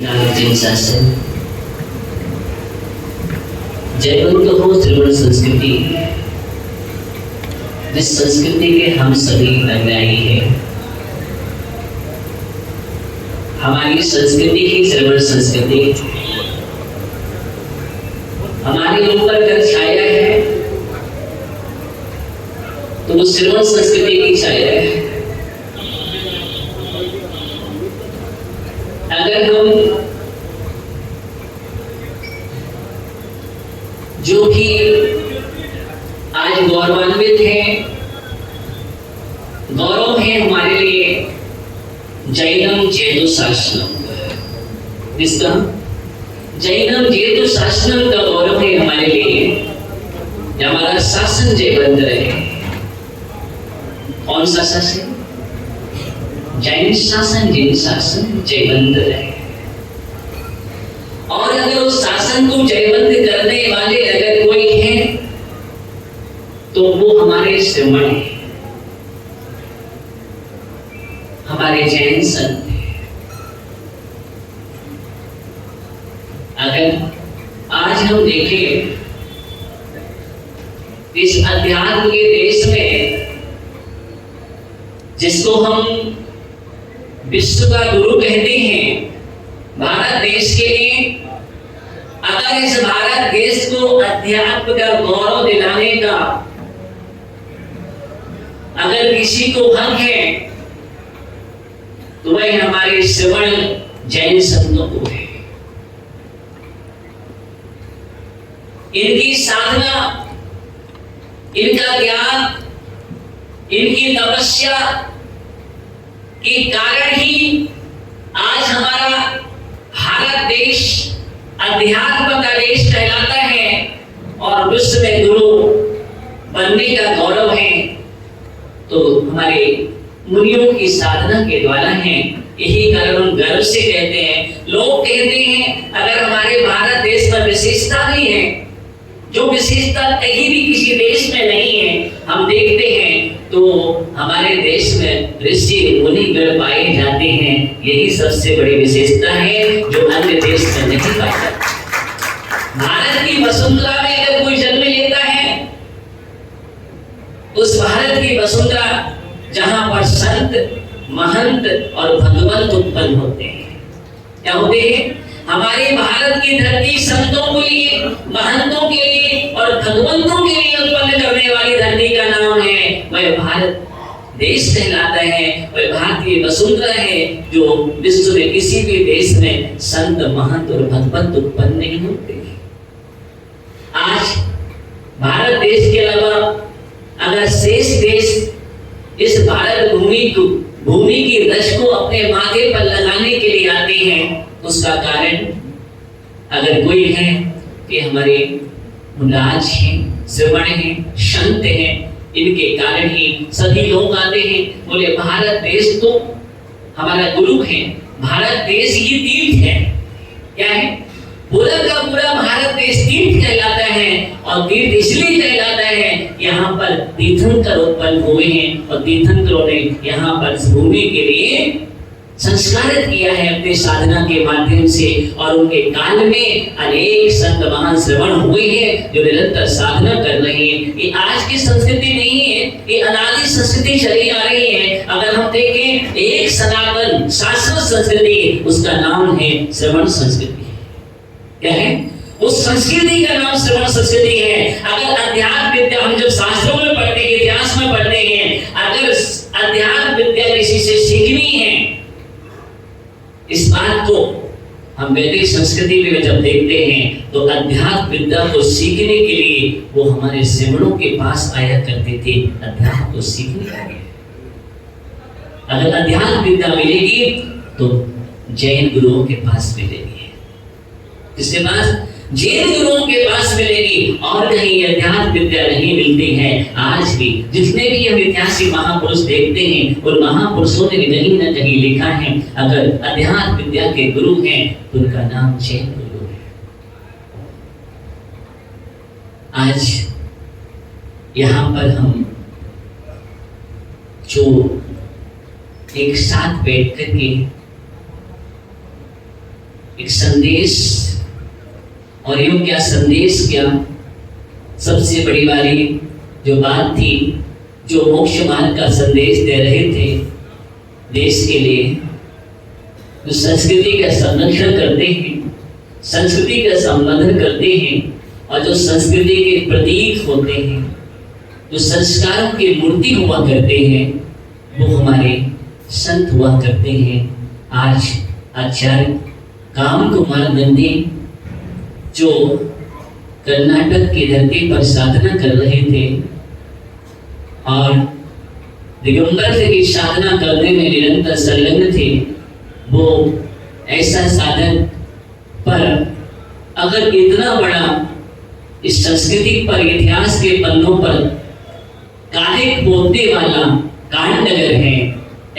शासन जयवंत हो श्रवण संस्कृति, जिस संस्कृति के हम सभी अनुयायी हैं। हमारी संस्कृति ही श्रवण संस्कृति हमारे ऊपर अगर छाया है तो वो श्रवण संस्कृति की छाया है। अगर हम जो भी आज गौरवान्वित हैं, गौरव है हमारे लिए जैनम जेतु शासनम, जिसका जैनम जेतु शासनम का गौरव है हमारे लिए, हमारा शासन जयवंत रहे। कौन सा शासन? जैन शासन, जैन शासन जयवंत रहे। और अगर उस शासन को जयवंत करने वाले अगर कोई है तो वो हमारे श्रमण है, हमारे जैन संत है। अगर आज हम देखें इस अध्यात्म के देश में, जिसको हम विश्व का गुरु कहते हैं, भारत देश के लिए, अगर इस भारत देश को अध्यात्म का गौरव दिलाने का अगर किसी को हक है तो वह हमारे श्रवण जैन संतों को है। इनकी साधना, इनका ज्ञान, इनकी तपस्या के कारण ही आज हमारा भारत देश अध्यात्म का देश कहलाता है और विश्व में गुरु बनने का गौरव है। तो हमारे मुनियों की साधना के द्वारा है। यही कारण हम गर्व से कहते हैं। लोग कहते हैं अगर हमारे भारत देश में विशेषता नहीं है, जो विशेषता कहीं भी किसी देश में नहीं है, हम देखते हैं तो हमारे देश में ऋषि मुनि गण पाए जाते हैं। यही सबसे बड़ी विशेषता है जो अन्य देश में नहीं पाई जाती। भारत की वसुंधरा में अगर कोई जन्म लेता है, उस भारत की वसुंधरा जहां पर संत, महंत और भगवंत उत्पन्न होते हैं। क्या होते हैं? हमारे भारत की धरती संतों के लिए, महंतों के लिए और भगवंतों के लिए उत्पन्न करने वाली धरती का नाम है, वह भारत देश कहलाता है। वह भारतीय वसुंधरा है जो विश्व में किसी भी देश में संत, महंत और भगवंत उत्पन्न नहीं होते। आज भारत देश के अलावा अगर शेष देश इस भारत भूमि की रज को अपने माथे पर लगाने के लिए आते हैं, उसका कारण अगर कोई है कि हमारे मुलाज हैं, श्रवण हैं, संत हैं, इनके कारण ही सभी लोग आते हैं। बोले भारत देश तो हमारा गुरु है, भारत देश ही तीर्थ है। क्या है? पूरा का पूरा भारत देश तीर्थ कहलाता है। और तीर्थ इसलिए कहलाता है, यहाँ पर तीर्थंकर उत्पन्न हुए हैं और तीर्थंकरों ने यहाँ पर भूमि के लिए संस्कारित किया है अपने साधना के माध्यम से। और उनके काल में अनेक संत महान श्रवण हुए हैं जो निरंतर साधना कर रहे हैं। ये आज की संस्कृति नहीं है, ये अनादि संस्कृति चली आ रही है। अगर हम देखें एक सनातन शाश्वत संस्कृति, उसका नाम है श्रवण संस्कृति। क्या है? उस संस्कृति का नाम श्रवण संस्कृति है। अगर अध्यात्म विद्या हम जब शास्त्रों में पढ़ते हैं, इतिहास में पढ़ते हैं, अगर अध्यात्म विद्या किसी से सीखनी है, इस बात को हम वैदिक संस्कृति में जब देखते हैं तो अध्यात्म विद्या को सीखने के लिए वो हमारे श्रवणों के पास आया करते थे। अध्यात्म को सीखने के लिए अगर अध्यात्म विद्या मिलेगी तो जैन गुरुओं के पास मिलेगी। किसके पास? जैन गुरुओं के पास मिलेगी। और कहीं अध्यात्म विद्या नहीं मिलती है। आज भी जितने भी हम ऐतिहासिक महापुरुष देखते हैं, उन महापुरुषों ने कहीं न कहीं लिखा है अगर अध्यात्म विद्या के गुरु हैं तो उनका नाम जैन गुरु है। आज यहाँ पर हम जो एक साथ बैठ करके एक संदेश, और यूं क्या संदेश, क्या सबसे बड़ी वाली जो बात थी, जो मोक्ष मार्ग का संदेश दे रहे थे देश के लिए, जो संस्कृति का संरक्षण करते हैं, संस्कृति का संवर्धन करते हैं, और जो संस्कृति के प्रतीक होते हैं, जो संस्कारों की मूर्ति हुआ करते हैं, वो हमारे संत हुआ करते हैं। आज आचार्य कामकुमार नंदी जो कर्नाटक की धरती पर साधना कर रहे थे और दिगंबर की साधना करने में निरंतर संलग्न थे, वो ऐसा साधन पर अगर इतना बड़ा इस संस्कृति पर, इतिहास के पन्नों पर कालिक पोतने वाला कांड अगर है,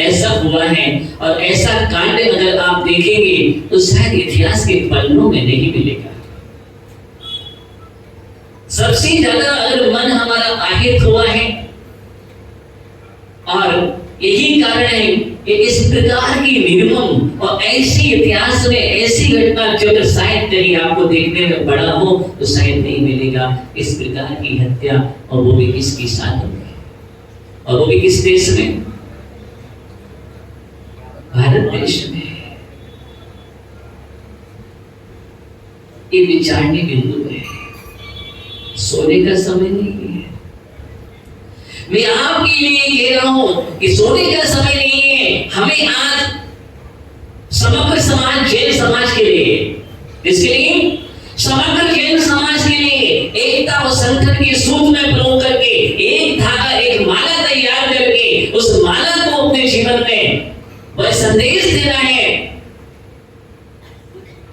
ऐसा हुआ है, और ऐसा कांड अगर आप देखेंगे तो शायद इतिहास के पन्नों में नहीं मिलेगा। सबसे ज्यादा अगर मन हमारा आहत हुआ है, और यही कारण है कि इस प्रकार की निर्मम और ऐसी इतिहास में ऐसी घटना जो अगर शायद कहीं आपको देखने में बड़ा हो तो शायद नहीं मिलेगा। इस प्रकार की हत्या, और वो भी किसके साथ हुई, और वो भी किस देश में? भारत देश में। ये विचारने बिंदु है, सोने का समय नहीं है। मैं आपके लिए कह रहा हूं कि सोने का समय नहीं है। हमें आज समग्र समाज, जैन समाज के लिए, इसके लिए समग्र जैन समाज के लिए एकता और संगठन के सूत्र में पिरो करके एक धागा, एक माला तैयार करके उस माला को अपने जीवन में वह संदेश देना है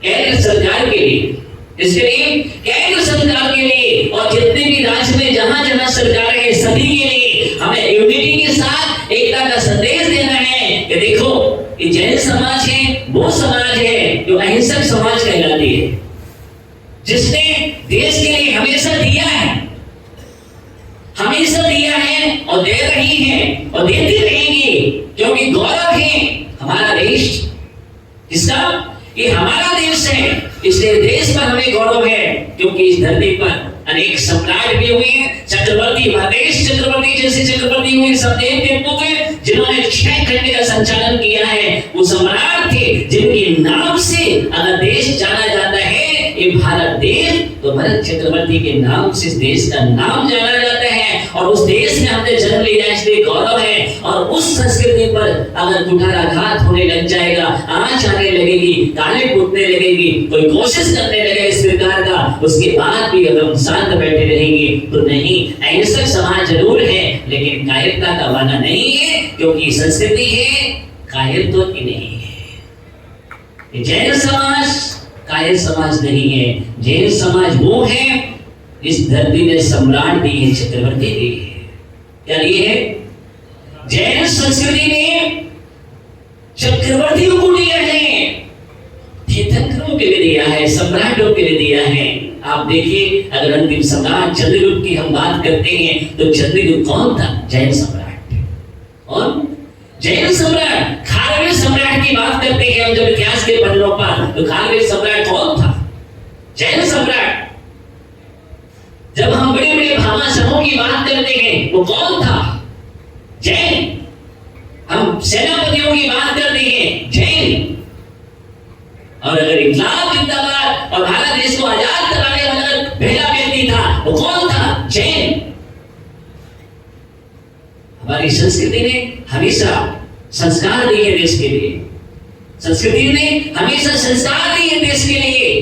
केंद्र सरकार के लिए, इसके लिए केंद्र सरकार के लिए, और जितने भी राज्य में जहां जहां सरकार है सभी के लिए हमें यूनिटी के साथ एकता का संदेश देना है कि देखो ये जैन समाज है, वो समाज है जो अहिंसक समाज कहलाती है, जिसने देश के लिए हमेशा दिया है, हमेशा दिया है और दे रही है और देती रहेगी, क्योंकि गौरव है हमारा देश, जिसका ये हमारा देश है, इसलिए देश पर हमें गौरव है, क्योंकि इस धरती पर अनेक सम्राट भी हुए हैं, चक्रवर्ती, महादेश चक्रवर्ती जैसे चक्रवर्ती हुए, सदैव के पुत्र जिन्होंने 6 खंड का संचालन किया है, वो सम्राट थे जिनके नाम से अगर देश जाना जाता है, ये भारत देश, तो भरत चक्रवर्ती के नाम से इस देश का नाम जाना जाता है, और उस देश में हमने जन्म लिया इसलिए गौरव है। और उस संस्कृति पर अगर कुठाराघात होने लग जाएगा, आंच आने लगेगी, ताले फूटने लगेगी, कोई कोशिश करने लगे इस प्रकार का, उसके बाद भी अगर हम शांत बैठे रहेंगे तो नहीं, अहिंसक समाज जरूर है लेकिन कायरता का वाला नहीं है, क्योंकि संस्कृति है, कायरत्व की नहीं है। जैन समाज कायर समाज नहीं है। जैन समाज वो है इस धरती में सम्राट भी है, चक्रवर्ती भी है। क्या ये है? जैन संस्कृति ने चक्रवर्तियों को दिया है, तीर्थंकरों के लिए दिया है, सम्राटों के लिए दिया है। आप देखिए, अगर अंतिम सम्राट चंद्रगुप्त की हम बात करते हैं तो चंद्रगुप्त कौन था? जैन सम्राट। और जैन सम्राट, खारवेल सम्राट की बात करते हैं हम जब इतिहास के पन्नों पर, तो खारवेल सम्राट कौन था? जैन सम्राट। जब हम बड़े बड़े भामाशाहों की बात करते हैं वो कौन था? जैन। हम सेनापतियों की बात करते हैं, जैन। और अगर इन्कलाब जिंदाबाद और भारत देश को आजाद कराने वाला पहला व्यक्ति था वो कौन था? जैन। हमारी संस्कृति ने हमेशा संस्कार दिए देश के लिए, संस्कृति ने हमेशा संस्कार दिए देश के लिए,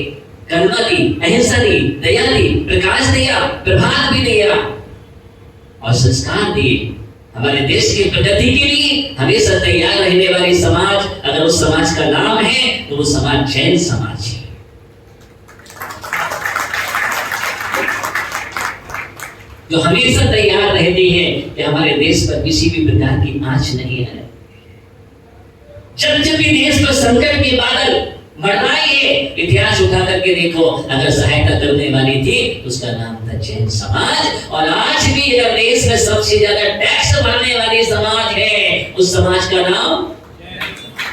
करुणा दी, अहिंसा दी, दया दी, प्रकाश दिया, प्रभात भी दिया और संस्कार दिए। हमारे देश की प्रगति के लिए हमेशा तैयार रहने वाली समाज, अगर उस समाज का नाम है तो वो समाज जैन समाज है। जो हमेशा तैयार रहती है कि हमारे देश पर किसी भी प्रकार की आंच नहीं आए। जब भी देश पर संकट के बादल मंडराए है, इतिहास उठा करके देखो, अगर सहायता करने वाली थी तो उसका नाम था जैन समाज। और आज भी अगर देश में सबसे ज्यादा टैक्स भरने वाली समाज है, उस समाज का नाम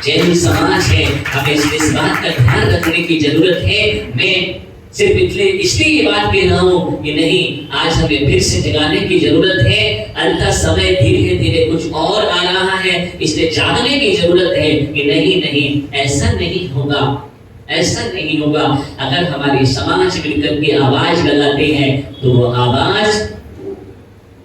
जैन समाज है, हमें इस बात का ध्यान रखने की जरूरत है। मैं सिर्फ इसलिए ये बात कह रहा हूँ कि नहीं, आज हमें फिर से जगाने की जरूरत है। अंततः समय धीरे धीरे कुछ और आ रहा है, इसलिए जागने की जरूरत है कि नहीं, ऐसा नहीं होगा, ऐसा नहीं होगा। अगर हमारी समाज मिलकर के आवाज लगाते हैं तो वो आवाज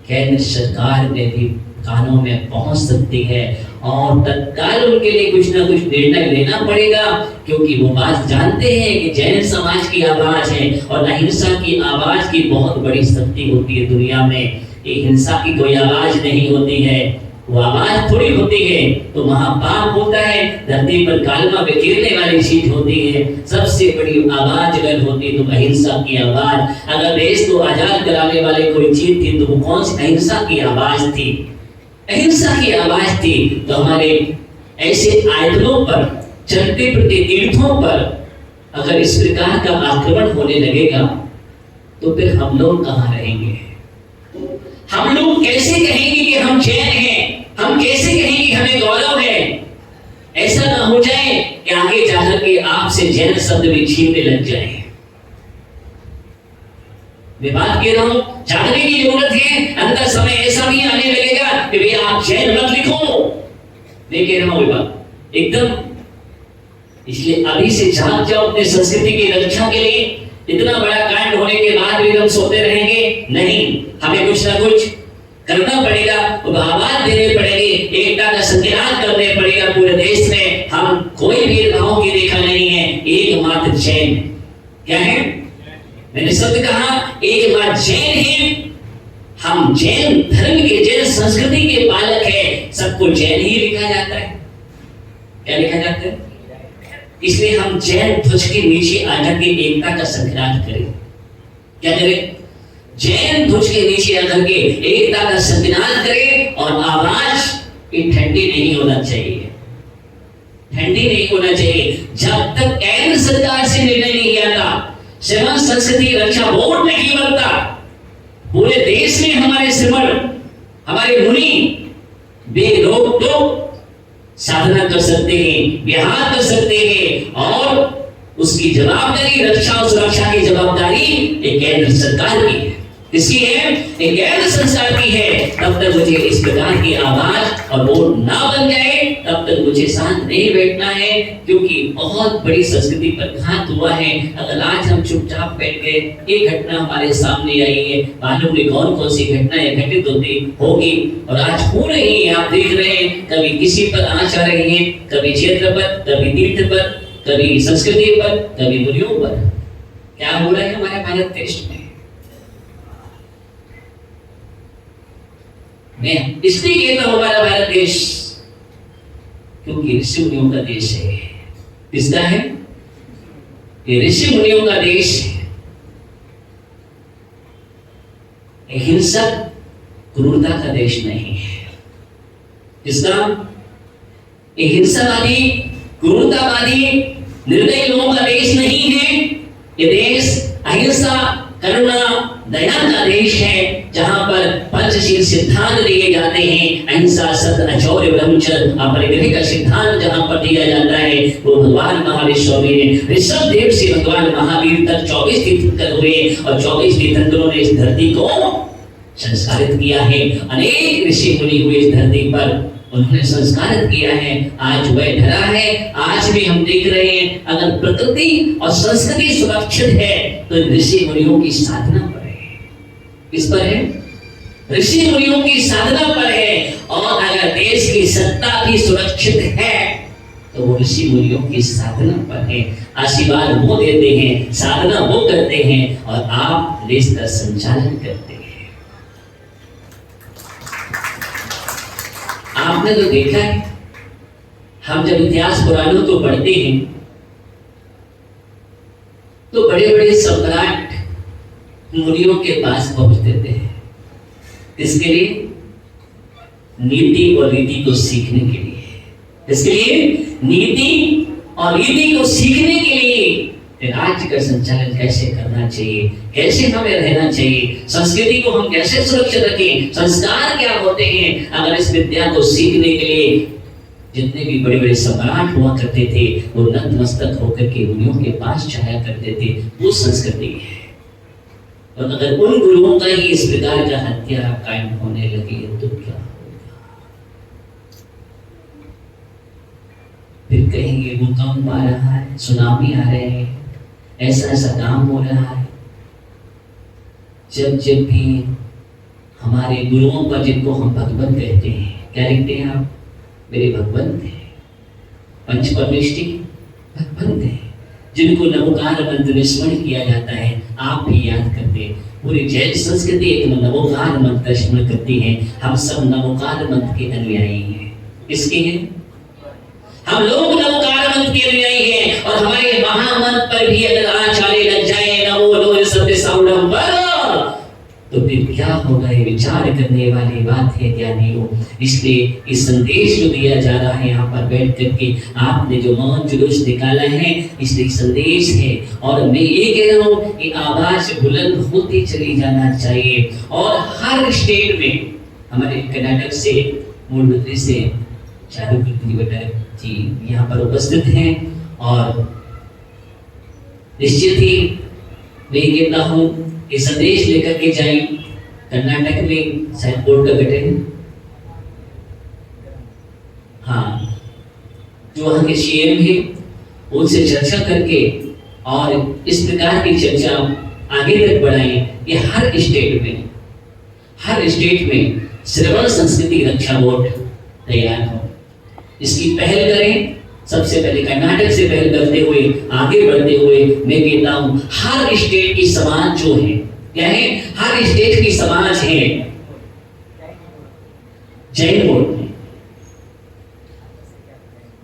केंद्र सरकार में भी कानों में पहुंच सकती है और तत्काल उनके लिए कुछ ना कुछ निर्णय लेना पड़ेगा, क्योंकि वो बात जानते हैं कि जैन समाज की आवाज है और अहिंसा की आवाज की बहुत बड़ी शक्ति होती है दुनिया में। ये हिंसा की कोई आवाज नहीं होती है, वो आवाज थोड़ी होती है तो महापाप होता है, धरती पर कालमा बिखेरने वाली चीज होती है। सबसे बड़ी आवाज अगर होती तो अहिंसा की आवाज। अगर देश को आजाद कराने वाले कोई चीज थी तो वो कौन सी अहिंसा की आवाज थी, अहिंसा की आवाज थी। तो हमारे ऐसे आयतनों पर, चलते फिरते तीर्थों पर अगर इस प्रकार का आक्रमण होने लगेगा तो फिर हम लोग कहाँ रहेंगे? हम लोग कैसे कहेंगे कि हम जैन हैं? हम कैसे कहेंगे कि हमें गौरव है? ऐसा ना हो जाए कि आगे जाकर के आपसे जैन शब्द भी छीनने लग जाए। मैं बात कह रहा हूं, जागने की जरूरत है। अंदर समय ऐसा भी आने लगेगा कि भैया आप जैन मत लिखो। मैं कह रहा हूं बात एकदम, इसलिए अभी से जाग जाओ अपने संस्कृति की रक्षा के लिए। इतना बड़ा कांड होने के बाद भी हम सोते रहेंगे? नहीं, हमें कुछ ना कुछ करना पड़ेगा, आवाज देने पड़ेगी, एकता का संचालन करने पड़ेगा पूरे देश में। हम कोई भेदभाव की रेखा नहीं है, एकमात्र जैन। क्या है? मैंने शब्द कहा एकमात्र जैन है। हम जैन धर्म के, जैन संस्कृति के पालक है। सबको जैन ही लिखा जाता है। क्या लिखा जाता है? इसलिए हम जैन ध्वज के नीचे आकर के एकता का संचालन करें। क्या करें? जैन ध्वज के नीचे आकर के एकता का संचालन करें और आवाज ये ठंडी नहीं होना चाहिए, ठंडी नहीं होना चाहिए। जब तक केंद्र सरकार से निर्णय नहीं आता, श्रमण संस्कृति रक्षा बोर्ड नहीं बनता, पूरे देश में हमारे श्रमण, हमारे मुनि बेरोक टोक साधना कर सकते हैं, विहार कर सकते हैं और उसकी जवाबदारी, रक्षा और सुरक्षा की जवाबदारी एक केंद्र सरकार की है। इसकी है, एक केंद्र सरकार की है। तब तक मुझे इस प्रकार की आवाज और बोर्ड ना बन जाए, तब तक मुझे शांत नहीं बैठना है, क्योंकि बहुत बड़ी संस्कृति पर घात हुआ है। अगर आज हम चुपचाप बैठ गए, एक घटना हमारे सामने आई है, मालूम नहीं कौन कौन सी घटनाएं घटित होती होगी और आज हो रही है। आप देख रहे हैं, कभी किसी पर आंच आ रही है, कभी क्षेत्र पर, कभी तीर्थ पर, कभी संस्कृति पर, कभी मुनियों पर। क्या हो रहा है हमारे भारत देश में? मैं इसलिए कहता हूं हमारा भारत देश क्योंकि ऋषि मुनियों का देश है। किसका है? ये ऋषि मुनियों का देश है। हिंसक क्रूरता का देश नहीं है। इसका हिंसावादी, क्रूरतावादी, निर्दयी लोगों का देश नहीं है। ये देश अहिंसा, करुणा, दया का देश है, जहां पर पंचशील सिद्धांत दिए जाते हैं। अहिंसा, सत्य, अचौर्य, ब्रह्मचर्य, अपरिग्रह का सिद्धांत जहां पर दिया जाता है, वो भगवान महावीर ने ऋषभ देव से भगवान महावीर तक 24 तीर्थंकर हुए और 24 तीर्थंकरों ने इस धरती को संस्कारित किया है। अनेक ऋषि मुनि हुए इस धरती पर, उन्होंने संस्कारित किया है। आज वह धरा है। आज भी हम देख रहे हैं, अगर प्रकृति और संस्कृति सुरक्षित है तो ऋषि मुनियों की साधना पर है। किस पर है? ऋषि मुनियों की साधना पर है। और अगर देश की सत्ता भी सुरक्षित है तो वो ऋषि मुनियों की साधना पर है। आशीर्वाद वो देते हैं, साधना वो करते हैं और आप देश का संचालन करते हैं। आपने तो देखा है, हम जब इतिहास पुराणों को पढ़ते हैं तो बड़े बड़े सम्राट मुनियों के पास पहुंचते थे। इसके लिए नीति और रीति को सीखने के लिए, इसके लिए नीति और रीति को सीखने के लिए राज्य का संचालन कैसे करना चाहिए, कैसे हमें रहना चाहिए, संस्कृति को हम कैसे सुरक्षित रखें, संस्कार क्या होते हैं। अगर इस विद्या को सीखने के लिए जितने भी बड़े बड़े सम्राट हुआ करते थे वो नतमस्तक होकर के मुनियों के पास जाया करते थे। वो संस्कृति है। और अगर उन गुरुओं का ही इस प्रकार का हत्या कायम होने लगी तो क्या होगा? फिर कहेंगे भूकंप आ रहा है, सुनामी आ रहे हैं, ऐसा ऐसा काम हो रहा है। जब जब भी हमारे गुरुओं पर, जिनको हम भगवंत कहते हैं, क्या लिखते हैं आप? मेरे भगवंत है, पंच परमेष्टि भगवंत है, जिनको नवोकार मंत्र में स्मरण किया जाता है। आप भी याद करते हैं। पूरी जैन संस्कृति एक नवोकार मंत्र स्मरण करती है। हम सब नवोकार मंत्र के अनुयायी हैं। किसके हैं? हम लोग नवोकार मंत्र के अनुयायी हैं। और हमारे महामंत्र पर भी अगर आचार्य लग जाए नमो लोह सत्य साउंडम तो फिर क्या होगा? ये विचार करने वाली बात है ज्ञानियों। इसलिए इस संदेश जो दिया जा रहा है यहाँ पर बैठ करके आपने जो मौन जुलूस निकाला है, इसलिए संदेश है। और मैं ये कह रहा हूँ कि आवाज बुलंद होती चली जाना चाहिए। और हर स्टेट में हमारे कर्नाटक से मूल मंत्री से चारुकृति जी यहाँ पर उपस्थित हैं। और निश्चित ही मैं कहता हूँ ये संदेश लेकर के जाए। कर्नाटक में शायद बोर्ड का गठन, हाँ, जो वहाँ के सीएम है उनसे चर्चा करके और इस प्रकार की चर्चा आगे तक बढ़ाएं कि हर स्टेट में श्रवण संस्कृति रक्षा बोर्ड तैयार हो। इसकी पहल करें। सबसे पहले कर्नाटक से पहल करते हुए आगे बढ़ते हुए मैं कहता हूं हर स्टेट की समाज जो है, क्या है? हर स्टेट की समाज है जैन बोर्ड,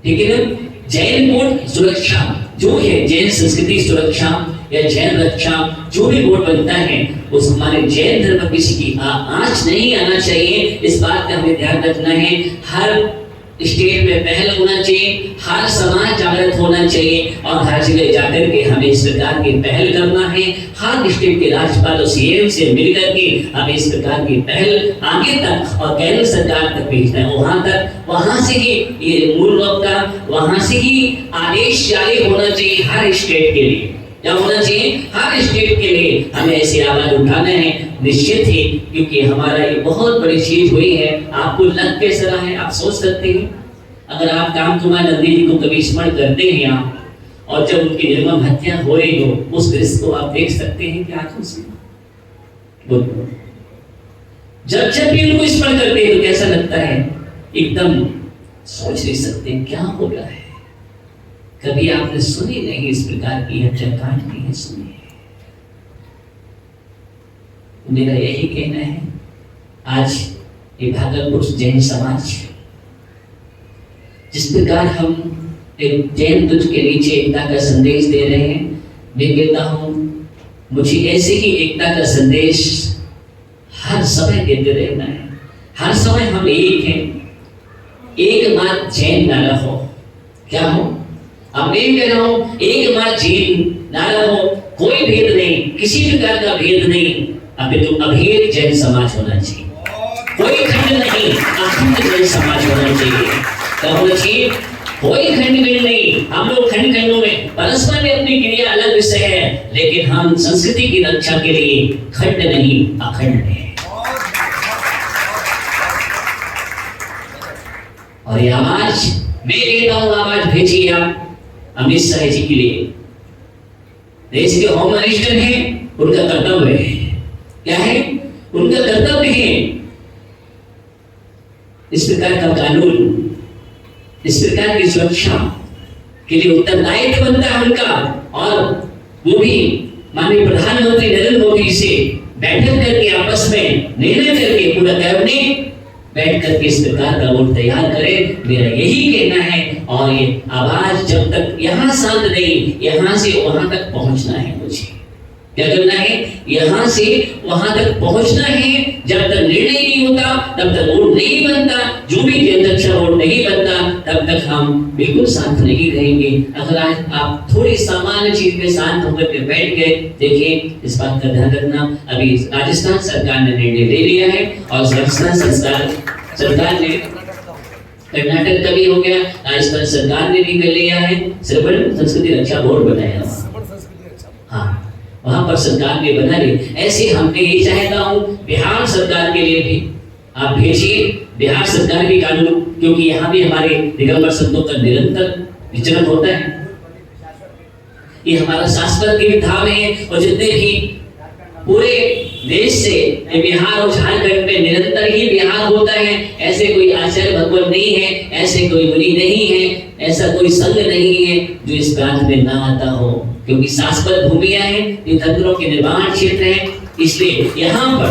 ठीक है ना? जैन बोर्ड सुरक्षा जो है, जैन संस्कृति सुरक्षा या जैन रक्षा जो भी बोर्ड बनता है, उस हमारे जैन धर्म पर किसी की आंच नहीं आना चाहिए। इस बात का हमें ध्यान रखना है। हर स्टेट में पहल होना चाहिए, हर समाज जागृत होना चाहिए और हर जगह जाकर के हमें इस प्रकार की पहल करना है। हर स्टेट के राज्यपाल और सीएम से मिलकर के हमें इस प्रकार की पहल आगे तक और केंद्र सरकार तक भेजना है। वहां से ही ये मूल रूप का वहां से ही आदेश जारी होना चाहिए हर स्टेट के लिए। क्या होना चाहिए? हर स्टेट के लिए हमें ऐसी आवाज उठाना है। निश्चित ही, क्योंकि हमारा ये बहुत बड़ी चीज हुई है। आपको लग कैसा रहा है? आप सोच सकते हैं, अगर आप काम कुमार नंदी जी को कभी स्मरण करते हैं यहाँ, और जब उनकी निर्मम हत्या हो रही हो, उस दृश्य को आप देख सकते हैं कि आंखों से जब भी उनको स्मरण करते हैं तो कैसा लगता है? एकदम सोच नहीं सकते क्या हो रहा है। कभी आपने सुनी नहीं इस प्रकार की हत्याकांड की है? सुनी है? मेरा यही कहना है, आज ये भागलपुर जैन समाज जिस प्रकार हम एक जैन तुझ के नीचे एकता का संदेश दे रहे हैं, मैं कहता हूं मुझे ऐसे ही एकता का संदेश हर समय देते रहना है। हर समय हम एक हैं, एक मात्र जैन ना रहो। क्या हो? अब मैं कह रहा हूं एक मात्र जैन ना रहो, कोई भेद नहीं, किसी प्रकार का भेद नहीं, अभी तो अभेद जैन समाज होना चाहिए। कोई खंड नहीं, अखंड जैन समाज होना चाहिए। क्या होना चाहिए? कोई खंड नहीं। हम लोग खंड खंडों में परस्पर में अपनी क्रिया अलग विषय है, लेकिन हम संस्कृति की रक्षा के लिए खंड नहीं अखंड है। और ये आवाज मैं कहता हूं, आवाज भेजिए आप अमित शाह जी के लिए। देश के होम मिनिस्टर हैं, उनका कर्तव्य है। क्या है? उनका कर्तव्य है इस प्रकार का कानून, इस प्रकार की सुरक्षा के लिए उत्तरदायित्व बनता है उनका। और वो भी माननीय प्रधानमंत्री नरेंद्र मोदी से बैठक करके आपस में निर्णय करके पूरा कैबिनेट बैठ करके इस प्रकार का वोट तैयार करें। मेरा यही कहना है। और ये आवाज जब तक यहाँ शांत नहीं, यहाँ से वहां तक पहुंचना है। मुझे क्या करना है? यहाँ से वहां तक पहुंचना है। जब तक निर्णय नहीं होता, तब तक वोट नहीं बनता, जो भी जनरक्षा वोट नहीं बनता, तब तक हम बिल्कुल शांत नहीं रहेंगे। अगर आज आप थोड़ी सामान्य चीज में शांत होकर के बैठ गए, देखिए इस बात का ध्यान रखना, अभी राजस्थान सरकार ने निर्णय ले लिया है और राजस्थान सरकार ने कर्नाटक का भी हो गया, राजस्थान सरकार ने भी कर लिया है, श्रवण संस्कृति रक्षा बोर्ड बनाया। हाँ, वहां पर सरकार ने बना ली। ऐसे हमने ये चाहता हूँ बिहार सरकार के लिए भी आप भेजिए, बिहार सरकार भी कानून, क्योंकि यहाँ भी हमारे दिगंबर संतों का निरंतर विचरण होता है। ये हमारा शाश्वत की धाम है और जितने भी पूरे देश से बिहार और झारखंड में निरंतर ही बिहार होता है। ऐसे कोई आचार्य भगवान नहीं है, ऐसे कोई मुनि नहीं है, ऐसा कोई संघ नहीं है जो इस प्रांत में ना आता हो, क्योंकि शाश्वत भूमियां हैं, तीर्थंकरों के निर्माण क्षेत्र है। इसलिए यहाँ पर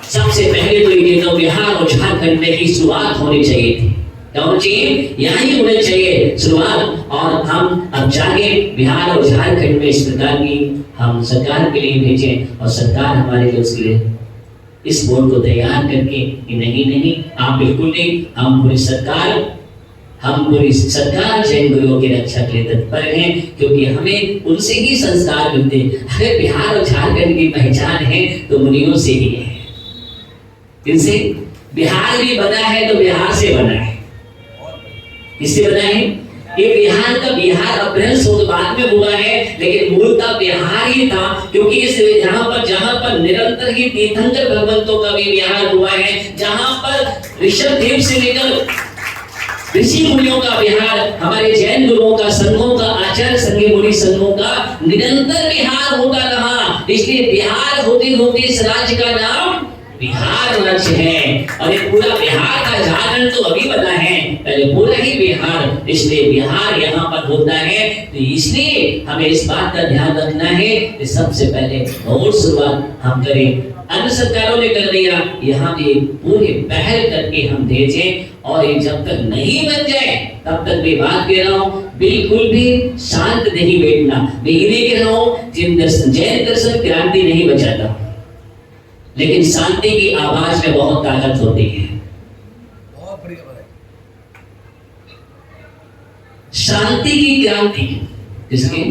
सबसे पहले तो ये बिहार और झारखंड में ही शुरुआत होनी चाहिए थी। क्या होना चाहिए? यहाँ ही होना चाहिए शुरुआत। और हम अब जाके बिहार और झारखंड में इस प्रकार की हम सरकार के लिए भेजें और सरकार हमारे लिए उसके लिए इस बोर्ड को तैयार करके नहीं आप बिल्कुल नहीं, हम पूरी सरकार जैन गुरुओं की रक्षा के लिए तत्पर हैं, क्योंकि हमें उनसे ही संस्कार मिलते हैं। अगर बिहार और झारखंड की पहचान है तो मुनियों से ही है। इनसे बिहार भी बना है तो बिहार से बना है। किससे बना है? ये बिहार का बिहार अपभ्रंश बाद में हुआ है, लेकिन मूलतः बिहार ही था, क्योंकि इस जहाँ पर निरंतर ही तीर्थंकर भगवंतों का भी बिहार हुआ है, जहाँ पर ऋषभदेव से लेकर ऋषि मुनियों का बिहार, हमारे जैन गुरुओं का, संघों का, आचार्य संघ मुनि संघों का निरंतर बिहार होता रहा। इसलिए बिहार होते होते इस राज्य का नाम बिहार राज्य है। और ये पूरा बिहार का झारखंड तो अभी बना है, पहले पूरा ही बिहार, इसलिए बिहार यहाँ पर होता है। तो इसलिए हमें इस बात का ध्यान रखना है कि सबसे पहले और शुरुआत हम करें। अन्य सरकारों ने कर दिया, यहाँ भी पूरे पहल करके हम भेजें। और ये जब तक नहीं बन जाए तब तक मैं बात कह रहा हूँ, बिल्कुल भी शांत नहीं बैठना। मैं ये नहीं कह रहा हूँ जैन दर्शन क्रांति नहीं बचाता, लेकिन शांति की आवाज में बहुत ताकत होती है। शांति की क्रांति किसकी?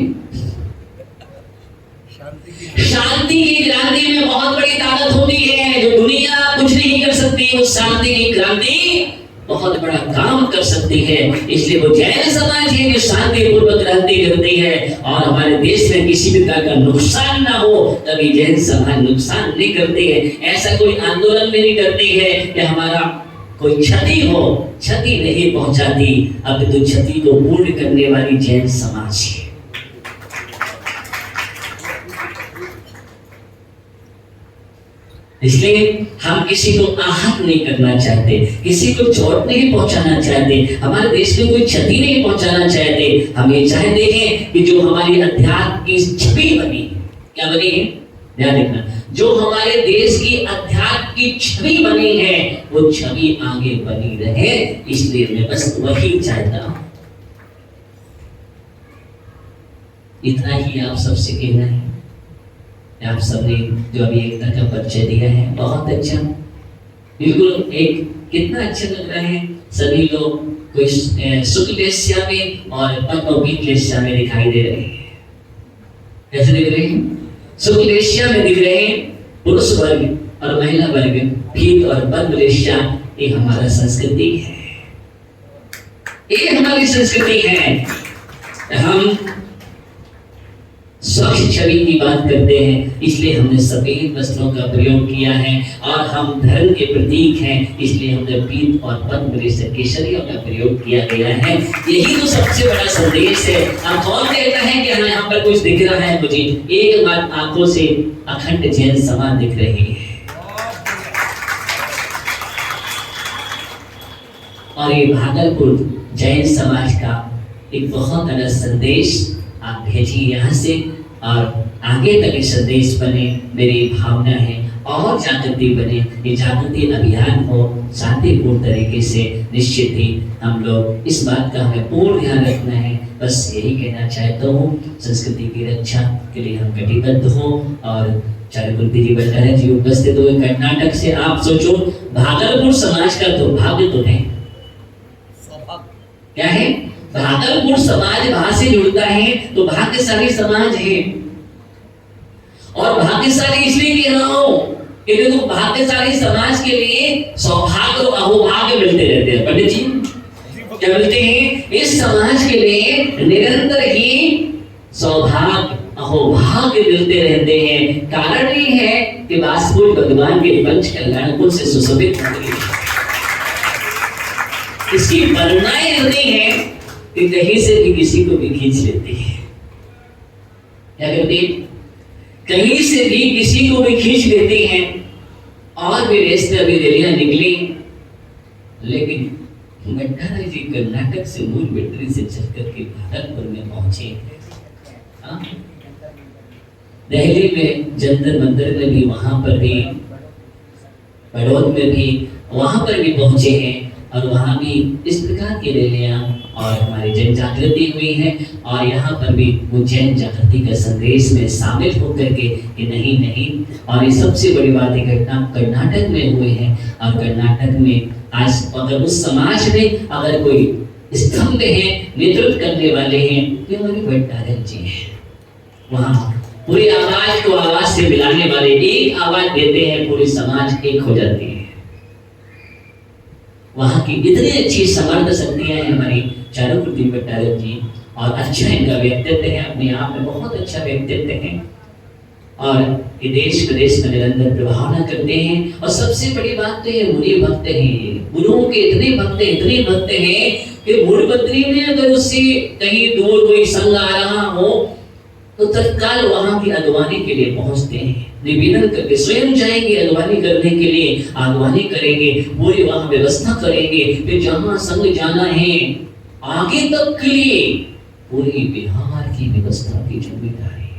शांति की क्रांति में बहुत बड़ी ताकत होती है, जो दुनिया कुछ नहीं कर सकती, वो शांति की क्रांति बहुत बड़ा काम कर सकती है। इसलिए वो जैन समाज है जो शांति पूर्वक क्रांति करती है और हमारे देश में किसी भी तरह का नुकसान ना हो, तभी जैन समाज नुकसान नहीं करती है। ऐसा कोई आंदोलन भी नहीं करती है कि हमारा कोई क्षति हो, क्षति नहीं पहुंचाती। अब तो क्षति को पूर्ण करने वाली जैन समाज है। इसलिए हम किसी को आहत नहीं करना चाहते, किसी को चोट नहीं पहुंचाना चाहते, हमारे देश में कोई क्षति नहीं पहुंचाना चाहते। हम ये चाहते हैं कि जो हमारी अध्यात्म की छवि बनी, क्या बनी है? ध्यान देखना, जो हमारे देश की अध्यात्म की छवि बनी है वो छवि आगे बनी रहे। इसलिए मैं बस वही चाहता हूं। इतना ही आप सबसे कहना है। आप सबने जो अभी एकता का परिचय दिया है बहुत अच्छा, बिल्कुल एक कितना अच्छा लग रहा है। सभी लोग कोई शुक्लेश्या में और पद्मोपीतलेश्या में दिखाई दे रहे हैं। कैसे दिख रहे हैं? शुक्लेश्या में दिख रहे हैं पुरुष वर्ग और महिला वर्ग, पीत और पद्मलेश्या। ये हमारा संस्कृति है, ये हमारी संस्कृति है। हम स्वच्छ छवि की बात करते हैं, इसलिए हमने सफेद वस्त्रों का प्रयोग किया है। और हम धर्म के प्रतीक हैं, इसलिए हमने पीत और पद्मलेश्या केसरियों का प्रयोग किया गया है। यही तो सबसे बड़ा संदेश है। अब कौन कहता है कि हमें यहाँ पर कुछ दिख रहा है? मुझे एक बात आंखों से अखंड जैन समाज दिख रही है। और ये भागलपुर जैन समाज का एक बहुत बड़ा संदेश आप भेजिए यहाँ से, और आगे तक ये संदेश बने। मेरी भावना है और जागृति बने, ये जागृति अभियान हो शांतिपूर्ण तरीके से। निश्चित ही हम लोग इस बात का हमें पूर्ण ध्यान रखना है। बस यही कहना चाहता हूँ, संस्कृति की रक्षा के लिए हम कटिबद्ध हो। और चारुकुलपी जी भंडारा जी उपस्थित हुए कर्नाटक से। आप सोचो, भागलपुर समाज का दुर्भाग्य तो है, क्या है? भागलपुर समाज वहां से जुड़ता है तो भाग्यशाली समाज है। और भाग्यशाली इसलिए कह रहा हूं कि देखो, भाग्यशाली समाज के लिए सौभाग्य और अहोभाग्य मिलते रहते हैं। पंडित जी, क्या बोलते हैं, इस समाज के लिए निरंतर ही सौभाग्य अहोभाग्य मिलते रहते हैं। कारण ये है कि वासुदेव भगवान के पंच कल्याण गुण से सुशोभित हो गई। इसकी वर्णाएं इतनी है कि कहीं से भी किसी को भी खींच लेती है। क्या करती है? कहीं से भी किसी को भी खींच लेती हैं। और भी रेस्ते अभी दिल्लियां निकली, लेकिन भट्टारक जी कर्नाटक से मूल बेटरी से चलकर के भागलपुर में पहुंचे। दिल्ली में जंतर मंतर में भी, वहां पर भी, बड़ौद में भी, वहां पर भी पहुंचे हैं। और वहां भी इस प्रकार की रैलियां और हमारी जन जागृति हुई है। और यहाँ पर भी वो जन जागृति का संदेश में शामिल होकर के कि नहीं नहीं, और ये सबसे बड़ी बात है घटना कर्नाटक में हुई है। और कर्नाटक में आज अगर उस समाज में अगर कोई स्तंभ है, नेतृत्व करने वाले हैं, तो हमारे भट्टारक जी हैं। वहाँ पूरी आवाज को आवाज से मिलाने वाले एक आवाज देते हैं, पूरी समाज एक हो जाती है। वहाँ की इतनी अच्छी समर्थ शक्तियां हैं हमारी चारुकृति भट्टारक जी। और अच्छा इनका व्यक्तित्व है, अपने आप में बहुत अच्छा व्यक्तित्व है। और ये देश प्रदेश में निरंतर प्रभावना करते हैं। और सबसे बड़ी बात तो ये मुनि भक्त हैं। गुरुओं के इतने भक्त हैं कि मूलपत्री में अगर उससे कहीं दूर कोई संग आ रहा हो तो तत्काल वहां की अगवानी के लिए पहुंचते हैं, निवेदन करके स्वयं जाएंगे अगवानी करने के लिए, अगवानी करेंगे, पूरी वहां व्यवस्था करेंगे। फिर जहां संग जाना है आगे तक के लिए पूरी बिहार की व्यवस्था की जिम्मेदारी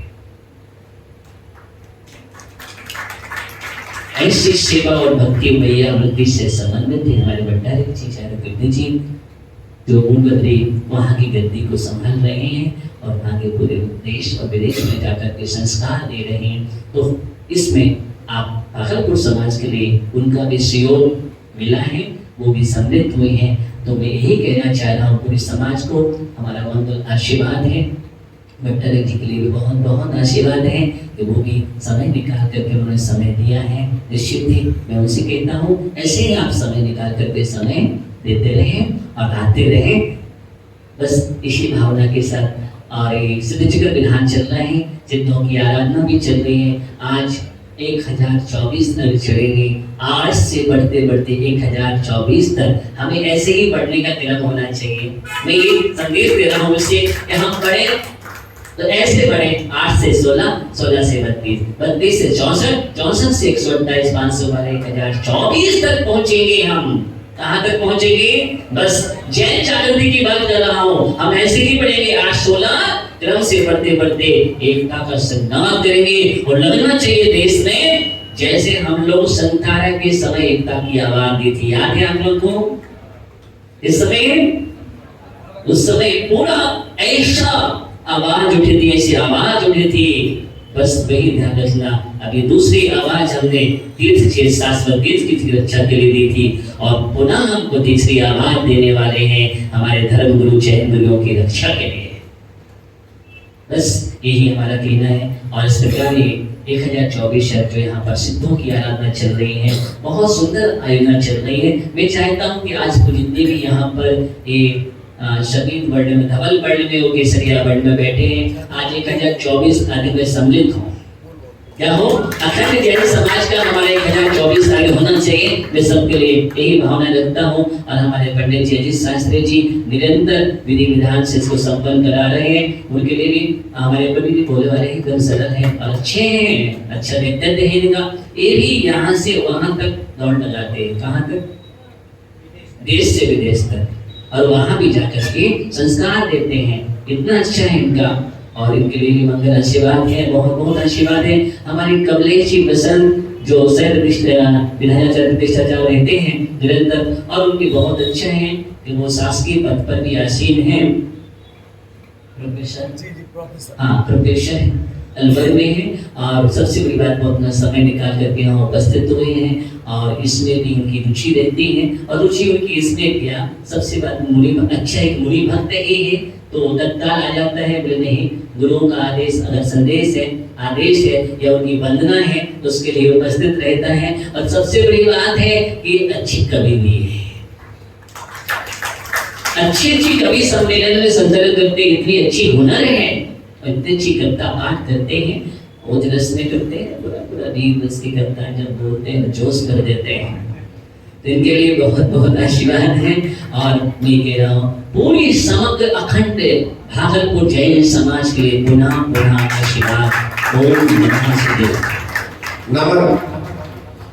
है। ऐसी सेवा और भक्ति मैया वृत्ति से समन्वित है हमारे भट्टारक जी, चारुकृति जी, जो मूलपत्री वहां की गद्दी को संभाल रहे हैं और आगे पूरे देश और विदेश में जाकर के संस्कार दे रहे हैं। तो इसमें आप भागलपुर समाज के लिए उनका भी सहयोग मिला है, वो भी सम्मिलित हुए हैं। तो मैं यही कहना चाह रहा हूँ पूरे समाज को हमारा बहुत आशीर्वाद है। भट्टारक जी के लिए भी बहुत बहुत आशीर्वाद है कि वो भी समय निकाल करके उन्होंने समय दिया है। निश्चित ही मैं उनसे कहता हूँ ऐसे ही आप समय निकाल करके समय देते रहें और आते रहें, बस इसी भावना के साथ। और सिद्ध जगत विधान चल रहे हैं, सिद्धों की आराधना भी चल रही है। आज 1024 तक चढ़ेंगे, आज से बढ़ते बढ़ते 1024 तक हमें ऐसे ही बढ़ने का तिलक होना चाहिए। मैं ये संदेश दे रहा हूँ उससे कि हम बढ़े तो ऐसे बढ़े, 8 से 16, 16 से 32, 32 से 64, 64 से 128, 512, 1024 तक पहुंचेंगे हम। कहाँ तक पहुंचेंगे? बस जैन जागृति की बात कर रहा हूँ। हम ऐसे ही बढ़ेंगे, 8, 16 क्रम से बढ़ते बढ़ते एकता का संग्राम करेंगे। और लगना चाहिए देश में जैसे हम लोग संतारा के समय एकता की आवाज दी थी, याद है आप लोग को? इस समय उस समय पूरा ऐसा आवाज उठी थी, ऐसी आवाज उठी थी, बस वही ध्यान रखना। अभी दूसरी आवाज हमने तीर्थ के शाश्वत तीर्थ की रक्षा के लिए दी थी, और पुनः हमको तीसरी आवाज देने वाले हैं हमारे धर्म गुरु जैन गुरुओं की रक्षा के लिए। बस यही हमारा कहना है। और इस प्रकार 1024 शब्द जो यहाँ पर सिद्धों की आराधना चल रही है, बहुत सुंदर आयोजन चल रही है। मैं चाहता हूँ कि आज जितने भी यहाँ पर ये शहीद वर्ल्ड में, धवल वर्ल्ड में, वो केसरिया वर्ल्ड में बैठे हैं, आज 1024 आदि में सम्मिलित हो। क्या हो? अखंड जैन समाज का हमारे 1024 आगे होना चाहिए। मैं सबके लिए यही भावना रखता हूँ। और हमारे पंडित जी अजीत शास्त्री जी निरंतर विधि विधान से इसको संपन्न करा रहे हैं। उनके लिए भी हमारे पंडित जी बोले वाले एकदम सरल है और अच्छे हैं, अच्छा व्यक्तित्व है इनका। ये भी यहाँ से वहां तक दौड़ लगाते हैं। कहाँ तक? देश से विदेश तक, और वहां भी जाकर के संस्कार देते हैं। इतना अच्छा है इनका। और इनके लिए भी मंगल आशीर्वाद है, बहुत बहुत आशीर्वाद है। हमारी कमलेश जी बसंत जो सहत विधायक प्रतिष्ठा रहते हैं निरंतर, और उनके बहुत अच्छा है कि वो शासकीय पद पर भी आसीन हैं। प्रोफेसर, हाँ प्रोफेसर अलवर में है। और सबसे बड़ी बात वो अपना समय निकाल करके यहाँ उपस्थित हुए हैं, और इसमें भी उनकी रुचि रहती है। और रुचि उनकी इसमें क्या, सबसे बात मुनि अच्छा एक मुनि भक्त है तो तत्काल आ जाता है। बोले नहीं, गुरुओं का आदेश अगर संदेश है, आदेश है या उनकी वंदना है तो उसके लिए उपस्थित रहता है। और सबसे बड़ी बात है कि अच्छी कवि भी है, अच्छी अच्छी कवि सम्मेलन में संचालित करते, इतनी अच्छी हुनर है और इतनी अच्छी कविता पाठ करते हैं, ओज रस में करते हैं, पूरा पूरा रीत रस की कविता जब बोलते हैं जोश कर देते हैं। तो इनके लिए बहुत बहुत आशीर्वाद है। और मैं कह रहा हूँ पूरी समग्र अखंड भागलपुर जैन समाज के लिए पुनः पुनः आशीर्वाद। ओम नमः शिवाय। नमन।